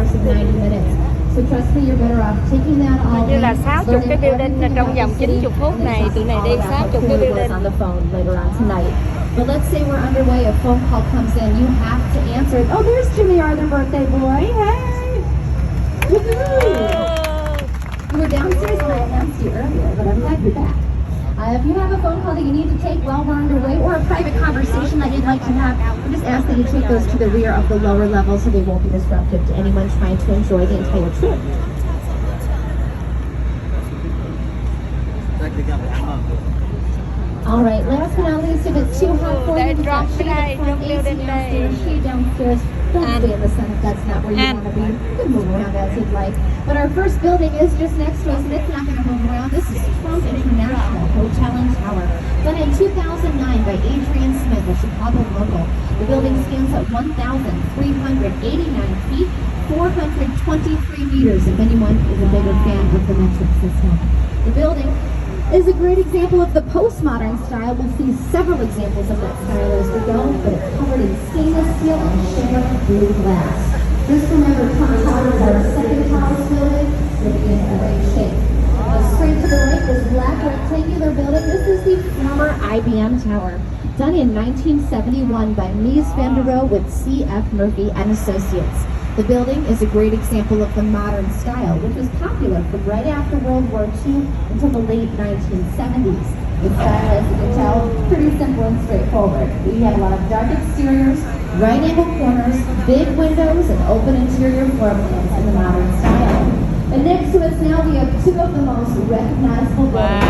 course of 90 minutes. So trust me, you're better off taking that all Như là in, 60 cái learning building everything trong about vòng the city, 90 phút and này, then tụi này talking đi all about 60 how cái cool it was building. on the phone later on tonight. But let's say we're underway, a phone call comes in, you have to answer it. Oh, there's Jimmy Arthur, birthday boy. Hey! Woohoo! You were downstairs when I announced you earlier, but I'm glad you're back. If you have a phone call that you need to take while we're underway, or a private conversation that you'd like to have, we just ask that you take those to the rear of the lower level so they won't be disruptive to anyone trying to enjoy the entire trip. All right, last but not least, if it's too hot for you, we've got shade in the front, AC downstairs, shade downstairs. Don't stay in the sun if that's not where you want to be. You can move around as you'd like. But our first building is just next to us, and it's not going to move around. This is Trump International Hotel and Tower, done in 2009 by Adrian Smith, a Chicago local. The building stands at 1,389 feet, 423 meters, if anyone is a bigger fan of the metric system. The building is a great example of the postmodern style. We'll see several examples of that style as we go, but it's covered in stainless steel and shimmer blue glass. Just remember, Trump Tower is our second tallest building, so be in a great shape. Straight to the right, this black rectangular building, this is the former IBM Tower, done in 1971 by Mies van der Rohe with C.F. Murphy and Associates. The building is a great example of the modern style, which was popular from right after World War II until the late 1970s. The style, as you can tell, pretty simple and straightforward. We have a lot of dark exteriors, right angle corners, big windows, and open interior floor plans in the modern style. And next to us now, we have two of the most recognizable buildings in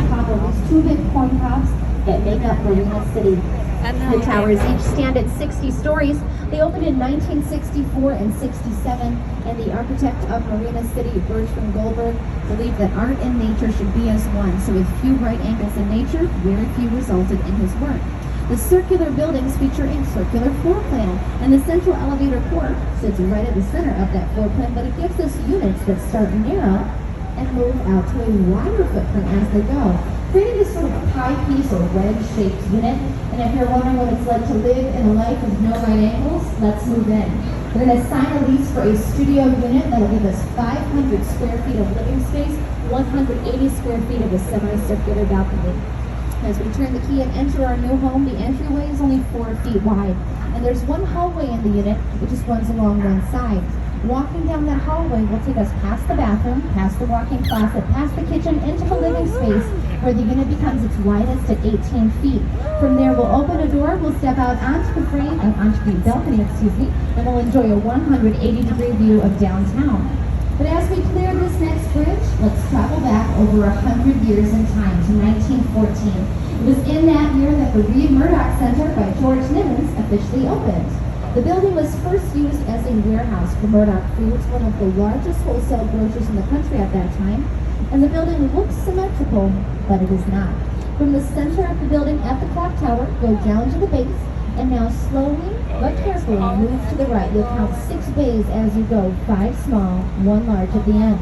Chicago. These two big corn cobs that make up Marina City. The towers each stand at 60 stories. They opened in 1964 and 67, and the architect of Marina City, Bertram Goldberg, believed that art and nature should be as one. So with few right angles in nature, very few resulted in his work. The circular buildings feature a circular floor plan, and the central elevator port sits right at the center of that floor plan, but it gives us units that start narrow and move out to a wider footprint as they go, creating this sort of pie piece or wedge-shaped unit. And if you're wondering what it's like to live in a life with no right angles, let's move in. We're going to sign a lease for a studio unit that'll give us 500 square feet of living space, 180 square feet of a semicircular balcony. As we turn the key and enter our new home, the entryway is only 4 feet wide, and there's one hallway in the unit which just runs along one side. Walking down that hallway will take us past the bathroom, past the walk-in closet, past the kitchen, into the living space, where the unit becomes its widest at 18 feet. From there, we'll open a door, we'll step out onto the balcony, and we'll enjoy a 180-degree view of downtown. But as we clear this next bridge, let's travel back over 100 years in time to 1914. It was in that year that the Reed Murdoch Center by George Nimitz officially opened. The building was first used as a warehouse for Murdoch Foods, one of the largest wholesale grocers in the country at that time. And the building looks symmetrical, but it is not. From the center of the building at the clock tower, go down to the base, and now slowly but carefully move to the right. You'll count 6 bays as you go, 5 small, 1 large at the end.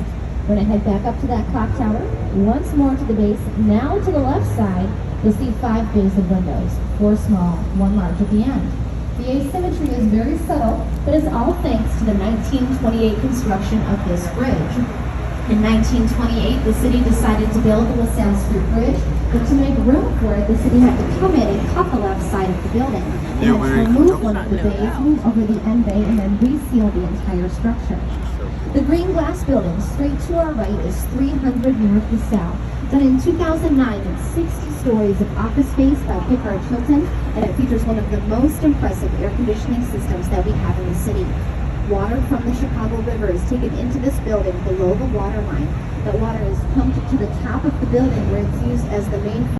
We're going to head back up to that clock tower, once more to the base. Now to the left side, you'll see 5 bays of windows, 4 small, 1 large at the end. The asymmetry is very subtle, but is all thanks to the 1928 construction of this bridge. In 1928, the city decided to build the LaSalle Street Bridge, but to make room for it, the city had to come in and cut the left side of the building. And remove one of the bays, move over the end bay, and then reseal the entire structure. The green glass building, straight to our right, is 300 North LaSalle, done in 2009 in 60 stories of office space by Pickard Chilton, and it features one of the most impressive air conditioning systems that we have in the city. Water from the Chicago River is taken into this building below the water line. That water is pumped to the top of the building where it's used as the main